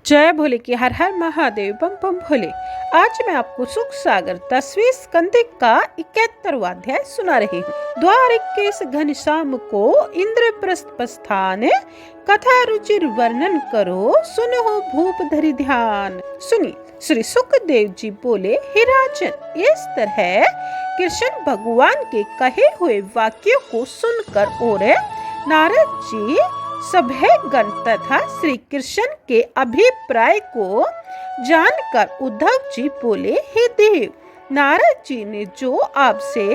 जय भोले की हर हर महादेव बम बम भोले। आज मैं आपको सुख सागर 10वें स्कंद का 71वां अध्याय सुना रही हूँ। द्वारिकेश घनश्याम को इंद्रप्रस्थ प्रस्थान कथा रुचिर वर्णन करो, सुनो भूप धरि ध्यान। सुनी श्री सुखदेव जी बोले, हे राजन, इस तरह कृष्ण भगवान के कहे हुए वाक्यों को सुनकर और नारद जी सभे गण तथा श्री कृष्ण के अभिप्राय को जानकर उद्धव जी बोले, हे देव, नारद जी ने जो आपसे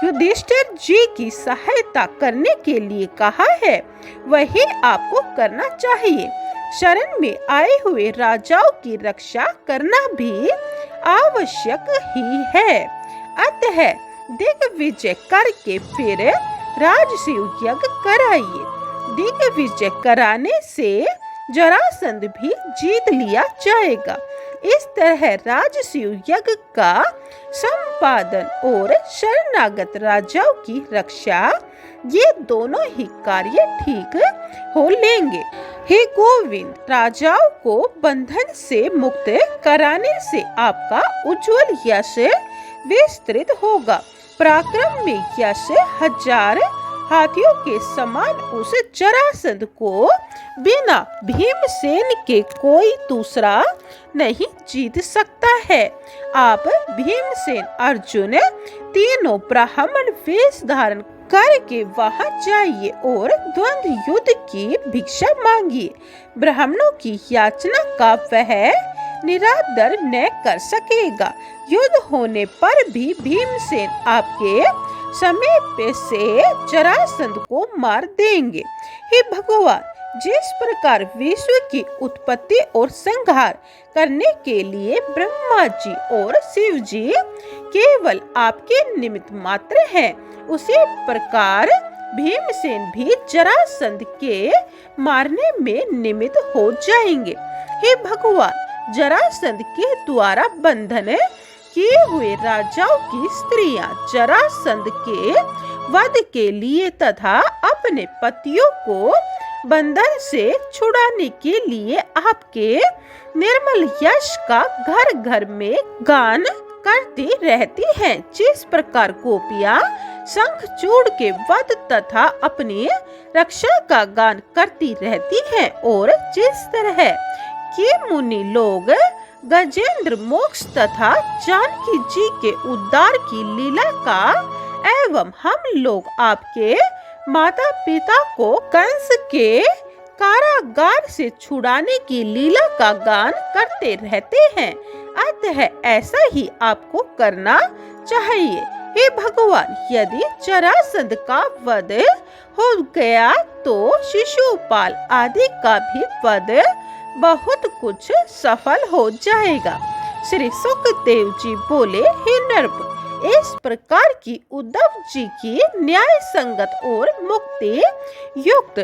युधिष्ठिर जी की सहायता करने के लिए कहा है वही आपको करना चाहिए। शरण में आए हुए राजाओं की रक्षा करना भी आवश्यक ही है। अतः दिग्विजय करके फिर राजसूय यज्ञ कराइए। दिग्विजय कराने से जरासंध भी जीत लिया जाएगा। इस तरह राजसूय यज्ञ का संपादन और शरणागत राजाओं की रक्षा, ये दोनों ही कार्य ठीक हो लेंगे। हे गोविंद, राजाओं को बंधन से मुक्त कराने से आपका उज्जवल यश विस्तृत होगा। पराक्रम में यश 1000 हाथियों के समान उस जरासंध को बिना भीमसेन के कोई दूसरा नहीं जीत सकता है। आप भीमसेन, अर्जुन तीनों ब्राह्मण वेश धारण करके वहां जाइए और द्वंद्व युद्ध की भिक्षा मांगिए। ब्राह्मणों की याचना का वह निरादर न कर सकेगा। युद्ध होने पर भी भीमसेन आपके समीप से जरासंध को मार देंगे। हे भगवान, जिस प्रकार विश्व की उत्पत्ति और संहार करने के लिए ब्रह्मा जी और शिव जी केवल आपके निमित्त मात्र हैं, उसी प्रकार भीमसेन भी जरासंध के मारने में निमित्त हो जाएंगे। हे भगवान, जरासंध के द्वारा बंधन किए हुए राजाओं की स्त्रियां जरासंध के वध के लिए तथा अपने पतियों को बंधन से छुड़ाने के लिए आपके निर्मल यश का घर घर में गान करती रहती हैं। जिस प्रकार गोपियां शंखचूड़ के वध तथा अपनी रक्षा का गान करती रहती हैं, और जिस तरह के मुनि लोग गजेंद्र मोक्ष तथा जानकी जी के उद्धार की लीला का एवं हम लोग आपके माता पिता को कंस के कारागार से छुड़ाने की लीला का गान करते रहते हैं, अतः ऐसा ही आपको करना चाहिए। हे भगवान, यदि जरासंध का वध हो गया तो शिशुपाल आदि का भी वध बहुत कुछ सफल हो जाएगा। श्री सुखदेव जी बोले, हे नृप, इस प्रकार की उद्धव जी की न्याय संगत और मुक्ति युक्त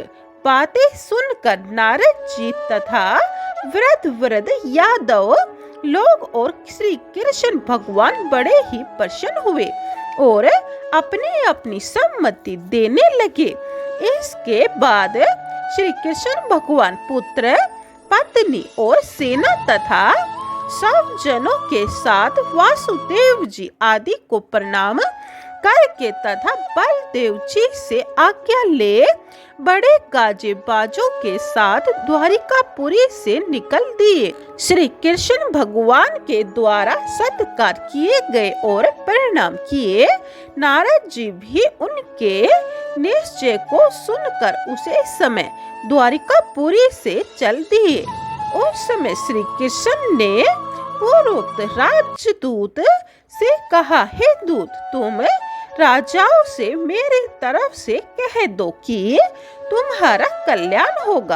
बातें सुनकर नारद जी तथा वृद्ध यादव लोग और श्री कृष्ण भगवान बड़े ही प्रसन्न हुए और अपनी अपनी सम्मति देने लगे। इसके बाद श्री कृष्ण भगवान पुत्र, पत्नी और सेना तथा सब जनों के साथ वासुदेव जी आदि को प्रणाम करके तथा बलदेव जी से आज्ञा ले बड़े गाजे बाजों के साथ द्वारिकापुरी से निकल दिए। श्री कृष्ण भगवान के द्वारा सत्कार किए गए और प्रणाम किए। नारद जी भी उनके निश्चय को सुनकर उसे समय द्वारिकापुरी से चल दिए। उस समय श्री कृष्ण ने पूर्वोक्त राजदूत से कहा, हे दूत, तुम राजाओं से मेरी तरफ से कह दो कि तुम्हारा कल्याण होगा।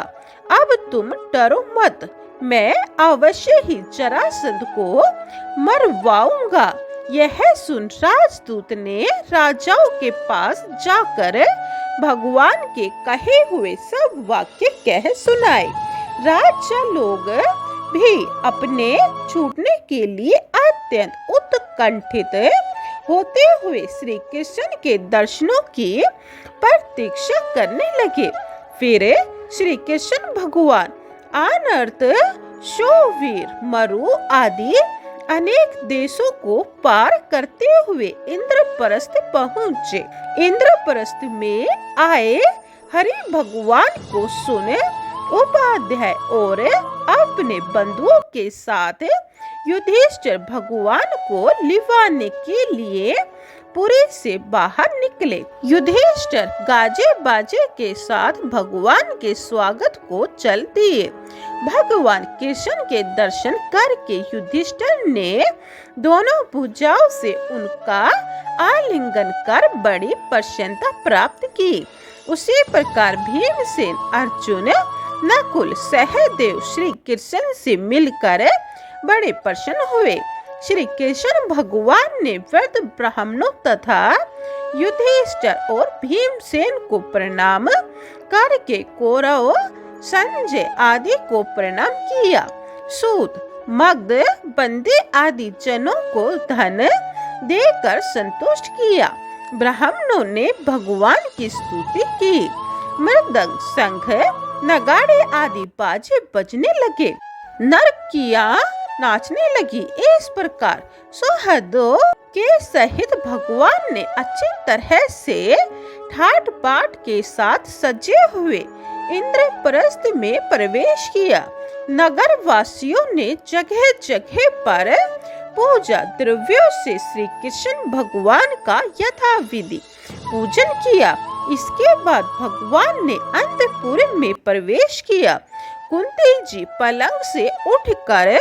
अब तुम डरो मत, मैं अवश्य ही जरासंध को मरवाऊंगा। यह सुन राजदूत ने राजाओं के पास जाकर भगवान के कहे हुए सब वाक्य कह सुनाए। राजा लोग भी अपने छूटने के लिए अत्यंत उत्कंठित होते हुए श्री कृष्ण के दर्शनों की प्रतीक्षा करने लगे। फिर श्री कृष्ण भगवान अनर्थ शूरवीर मरु आदि अनेक देशों को पार करते हुए इंद्रप्रस्थ पहुँचे। इंद्रप्रस्थ में आए हरि भगवान को सुने उपाध्याय और अपने बंधुओं के साथ युधिष्ठिर भगवान को लिवाने के लिए पुरी से बाहर निकले। युधिष्ठिर गाजे बाजे के साथ भगवान के स्वागत को चल दिए। भगवान कृष्ण के दर्शन करके युधिष्ठिर ने दोनों भुजाओं से उनका आलिंगन कर बड़ी प्रसन्नता प्राप्त की। उसी प्रकार भीमसेन, अर्जुन, नकुल, सहदेव श्री कृष्ण से मिलकर बड़े प्रसन्न हुए। श्री कृष्ण भगवान ने वृद्ध ब्राह्मणों तथा युधिष्ठिर और भीमसेन को प्रणाम करके कौरव, संजय आदि को प्रणाम किया। सूत, मगध, बंदी आदि जनों को धन देकर संतुष्ट किया। ब्राह्मणों ने भगवान की स्तुति की। मृदंग, शंख, नगाड़े आदि बाजे बजने लगे। नर्तकियां नाचने लगी। इस प्रकार सुहृदों के सहित भगवान ने अच्छी तरह से ठाट बाट के साथ सजे हुए इंद्रप्रस्थ में प्रवेश किया। नगर वासियों ने जगह जगह पर पूजा द्रव्यों से श्री कृष्ण भगवान का यथाविधि पूजन किया। इसके बाद भगवान ने अंतपुर में प्रवेश किया। कुंती जी पलंग से उठकर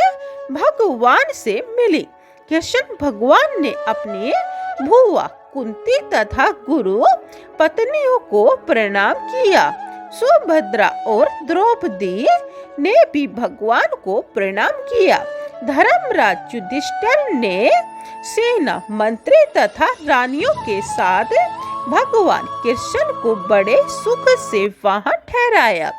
भगवान से मिली। कृष्ण भगवान ने अपनी भुआ कुंती तथा गुरु पत्नियों को प्रणाम किया। सुभद्रा और द्रौपदी ने भी भगवान को प्रणाम किया। धर्मराज युधिष्ठिर ने सेना मंत्री तथा रानियों के साथ भगवान कृष्ण को बड़े सुख से वहां ठहराया।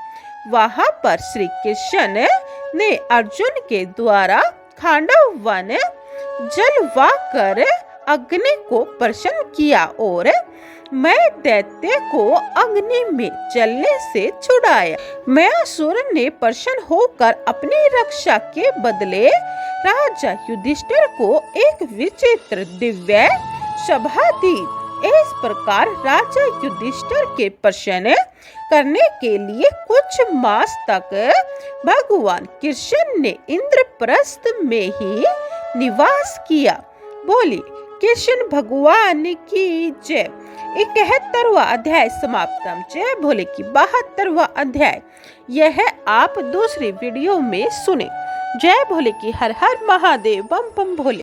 वहां पर श्री कृष्ण ने अर्जुन के द्वारा खांडव वन जलवा कर अग्नि को प्रसन्न किया और मैं दैत्य को अग्नि में जलने से छुड़ाया। मैयासुर ने प्रसन्न होकर अपनी रक्षा के बदले राजा युधिष्ठिर को एक विचित्र दिव्य सभा दी। इस प्रकार राजा युधिष्ठिर के प्रसन्न करने के लिए कुछ मास तक भगवान कृष्ण ने इंद्रप्रस्थ में ही निवास किया। बोली कृष्ण भगवान की जय। 71वां अध्याय समाप्तम। जय भोले की 72वां अध्याय यह आप दूसरी वीडियो में सुने। जय भोले की हर हर महादेव बम बम भोले।